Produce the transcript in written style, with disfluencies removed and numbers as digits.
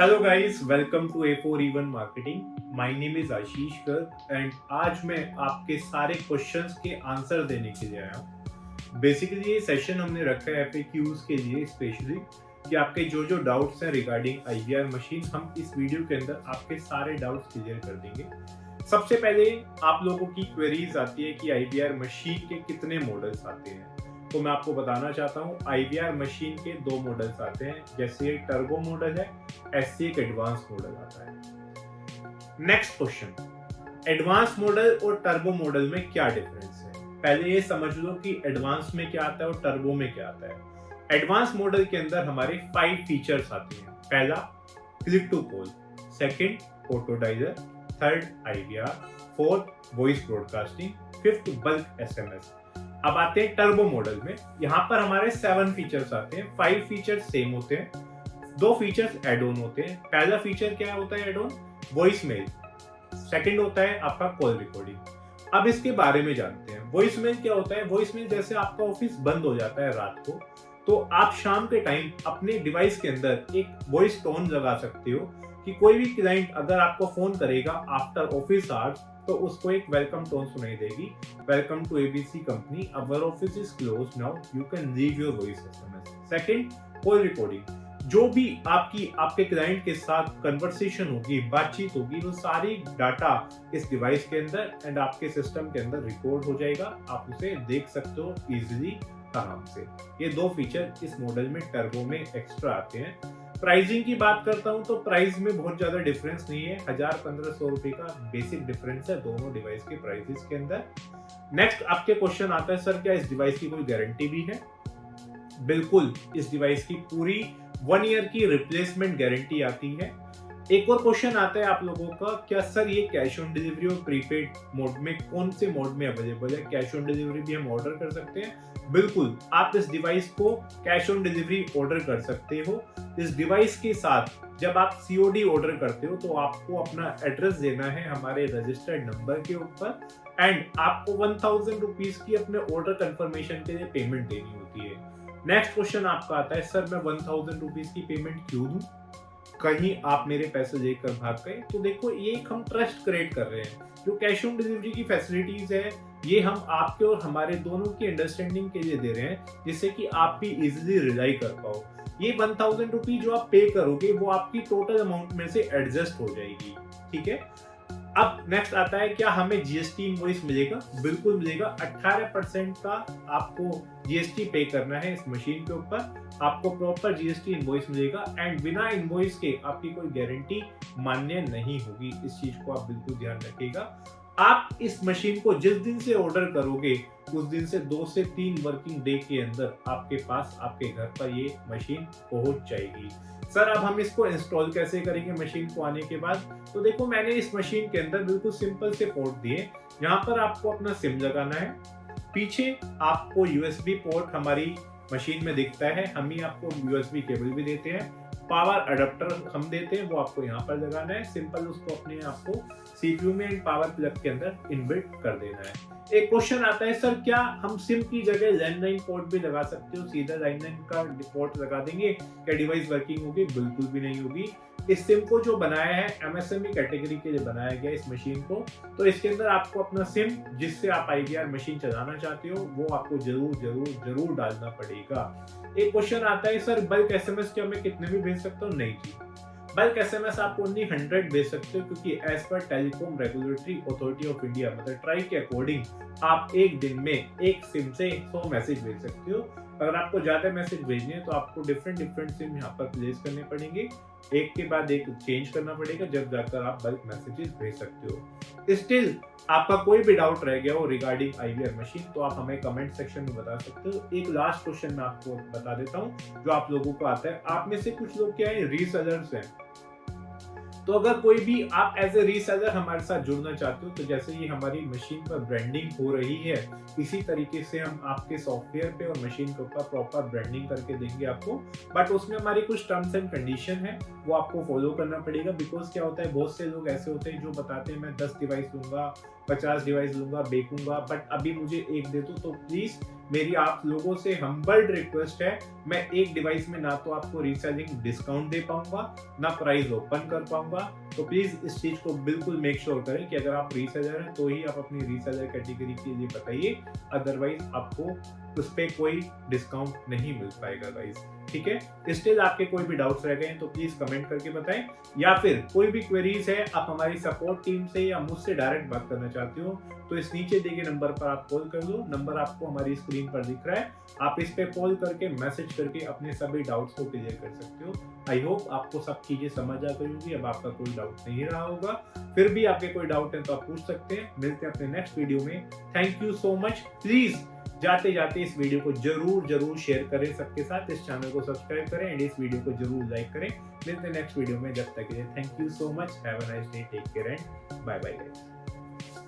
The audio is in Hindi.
Hello guys, welcome to A4E1 marketing. My name is Ashish Garg and आज मैं आपके सारे क्वेश्चंस के आंसर देने के लिए आया हूँ। बेसिकली ये सेशन हमने रखा है FAQs के लिए स्पेशली कि आपके जो डाउट्स हैं रिगार्डिंग IVR मशीन, हम इस वीडियो के अंदर आपके सारे डाउट्स क्लियर कर देंगे। सबसे पहले आप लोगों की क्वेरीज आती है कि IVR मशीन के कितने मॉडल्स आते हैं। तो मैं आपको बताना चाहता हूँ IVR मशीन के 2 मॉडल्स आते हैं। जैसे टर्बो मॉडल है, ऐसे एक एडवांस मॉडल आता है। नेक्स्ट क्वेश्चन, एडवांस मॉडल और टर्बो मॉडल में क्या डिफरेंस है। पहले ये समझ लो कि एडवांस में क्या आता है और टर्बो में क्या आता है। एडवांस मॉडल के अंदर हमारे 5 फीचर्स आते हैं। पहला click to call, second auto dialer, third IVR, fourth voice broadcasting, fifth bulk SMS। अब आते हैं टर्बो मॉडल में। यहाँ पर हमारे 7 फीचर्स आते हैं। 5 फीचर्स सेम होते हैं, 2 फीचर्स एड ऑन होते हैं। पहला फीचर क्या होता है add on, voice mail. Second होता है आपका कॉल रिकॉर्डिंग। अब इसके बारे में जानते हैं। वॉइस मेल क्या होता है। वॉइस मेल जैसे आपका ऑफिस बंद हो जाता है रात को, तो आप शाम के टाइम अपने डिवाइस के अंदर एक वॉइस टोन लगा सकते हो कि कोई भी क्लाइंट अगर आपको फोन करेगा आफ्टर ऑफिस आवर्स तो उसको एक वेलकम टोन सुनाई देगी। Welcome to ABC company, our office is close now, you can leave your voice SMS। Second, call recording. जो भी आपके क्लाइंट के साथ कन्वर्सेशन होगी, बातचीत होगी, वो सारी डाटा इस डिवाइस के अंदर एंड आपके सिस्टम के अंदर रिकॉर्ड हो जाएगा। आप उसे देख सकते हो इजीली, आराम से। ये 2 फीचर इस मॉडल में टर्बो में एक्स्ट्रा आते हैं। प्राइसिंग की बात करता हूं तो प्राइस में बहुत ज्यादा डिफरेंस नहीं है। 1000-1500 रुपए का बेसिक डिफरेंस है दोनों डिवाइस के प्राइसेस के अंदर। नेक्स्ट आपके क्वेश्चन आता है, सर क्या इस डिवाइस की कोई गारंटी भी है। बिल्कुल, इस डिवाइस की पूरी 1 ईयर की रिप्लेसमेंट गारंटी आती है। एक और क्वेश्चन आता है आप लोगों का, क्या सर ये कैश ऑन डिलीवरी और प्रीपेड मोड में कौन से मोड में अवेलेबल है। कैश ऑन डिलीवरी भी हम ऑर्डर कर सकते हैं। बिल्कुल, आप इस डिवाइस को कैश ऑन डिलीवरी ऑर्डर कर सकते हो। इस डिवाइस के साथ जब आप COD ऑर्डर करते हो तो आपको अपना एड्रेस देना है हमारे रजिस्टर्ड नंबर के ऊपर एंड आपको 1000 रुपीज की अपने ऑर्डर कंफर्मेशन के लिए पेमेंट देनी होती है। नेक्स्ट क्वेश्चन आपका आता है, सर मैं 1000 रुपीज की पेमेंट क्यों दूं, कहीं आप मेरे पैसे लेकर भाग गए। तो देखो, ये एक हम ट्रस्ट क्रिएट कर रहे हैं। जो कैश ऑन डिलीवरी की फैसिलिटीज है ये हम आपके और हमारे दोनों की अंडरस्टैंडिंग के लिए दे रहे हैं, जिससे कि आप भी इजीली रिलाई कर पाओ। ये 1000 रुपीज जो आप पे करोगे वो आपकी टोटल अमाउंट में से एडजस्ट हो जाएगी, ठीक है। अब नेक्स्ट आता है, क्या हमें GST इनवॉइस मिलेगा। बिल्कुल मिलेगा। 18% का आपको GST पे करना है इस मशीन के ऊपर। आपको प्रॉपर GST इनवॉइस मिलेगा एंड बिना इनवॉइस के आपकी कोई गारंटी मान्य नहीं होगी। इस चीज को आप बिल्कुल ध्यान रखिएगा। आप इस मशीन को जिस दिन से ऑर्डर करोगे उस दिन से 2 से 3 वर्किंग डे के अंदर आपके पास आपके घर पर ये मशीन पहुंच जाएगी। सर अब हम इसको इंस्टॉल कैसे करेंगे मशीन को आने के बाद। तो देखो, मैंने इस मशीन के अंदर बिल्कुल सिंपल से पोर्ट दिए। यहाँ पर आपको अपना सिम लगाना है। पीछे आपको USB पोर्ट हमारी मशीन में दिखता है। हम ही आपको USB केबल भी देते हैं। पावर अडेप्टर हम देते हैं, वो आपको यहाँ पर लगाना है। सिंपल उसको अपने आपको CPU में एंड पावर प्लग के अंदर इनबिल्ट कर देना है। एक क्वेश्चन आता है, सर क्या हम सिम की जगह लैंडलाइन पोर्ट भी लगा सकते हो। सीधा लैंडलाइन का पोर्ट लगा देंगे, क्या डिवाइस वर्किंग होगी। बिल्कुल भी नहीं होगी। इस सिम को जो बनाया है MSME कैटेगरी के लिए बनाया गया इस मशीन को। तो इसके अंदर आपको अपना सिम जिससे आप IVR मशीन चलाना चाहते हो वो आपको जरूर डालना पड़ेगा। एक क्वेश्चन आता है, सर बल्क SMS क्या मैं कितने भी भेज सकता हूँ। नहीं जी, बल्क SMS आप ओनली 100 भेज सकते हो, क्योंकि एज पर telecom regulatory authority of India मतलब ट्राई के अकॉर्डिंग आप एक दिन में एक सिम से 100 मैसेज भेज सकते हो। अगर आपको ज्यादा मैसेज भेजने हैं तो आपको डिफरेंट सिम यहाँ पर प्लेस करने पड़ेंगे। एक के बाद एक चेंज करना पड़ेगा, जब जाकर आप बल्क मैसेजेस भेज सकते हो। स्टिल आपका कोई भी डाउट रह गया हो रिगार्डिंग IVR मशीन तो आप हमें कमेंट सेक्शन में बता सकते हो। एक लास्ट क्वेश्चन मैं आपको बता देता हूँ जो आप लोगों को आता है। आप में से कुछ लोग क्या है, रीसेलर्स हैं। तो अगर कोई भी आप एज ए रीसेलर हमारे साथ जुड़ना चाहते हो तो जैसे ये हमारी मशीन पर ब्रांडिंग हो रही है, इसी तरीके से हम आपके सॉफ्टवेयर पे और मशीन के ऊपर प्रॉपर ब्रांडिंग करके देंगे आपको। बट उसमें हमारी कुछ टर्म्स एंड कंडीशन है, वो आपको फॉलो करना पड़ेगा। बिकॉज क्या होता है, बहुत से लोग ऐसे होते हैं जो बताते हैं मैं 10 डिवाइस लूंगा, 50 डिवाइस लूंगा, बेचूंगा, बट अभी मुझे एक दे दो। तो प्लीज मेरी आप लोगों से हम्बल्ड रिक्वेस्ट है, मैं एक डिवाइस में ना तो आपको रीसेलिंग डिस्काउंट दे पाऊंगा, ना प्राइस ओपन कर पाऊंगा। तो प्लीज इस चीज को बिल्कुल मेक श्योर करें कि अगर आप रीसेलर हैं तो ही आप अपनी रीसेलर कैटेगरी के लिए बताइए, अदरवाइज आपको उस पर कोई डिस्काउंट नहीं मिल पाएगा गाइस। ठीक है, स्टिल आपके कोई भी डाउट्स रह गए हैं तो प्लीज कमेंट करके बताएं, या फिर कोई भी क्वेरीज है आप हमारी सपोर्ट टीम से या मुझसे डायरेक्ट बात करना चाहते हो तो इस नीचे दिए गए नंबर पर आप कॉल कर लो। नंबर आपको हमारी स्क्रीन पर दिख रहा है, आप इस पे कॉल करके मैसेज करके अपने सभी डाउट्स को क्लियर कर सकते हो। आई होप आपको सब चीजें समझ आ गई होगी, अब आपका कोई डाउट नहीं रहा होगा। फिर भी आपके कोई डाउट है तो आप पूछ सकते हैं। मिलते हैं अपने नेक्स्ट वीडियो में। Thank you so much. Please जाते जाते इस वीडियो को जरूर शेयर करें सबके साथ, इस चैनल को सब्सक्राइब करें एंड इस वीडियो को जरूर लाइक करें। मिलते हैं नेक्स्ट वीडियो में, जब तक के लिए thank you so much. Have a nice day, take care and bye bye guys.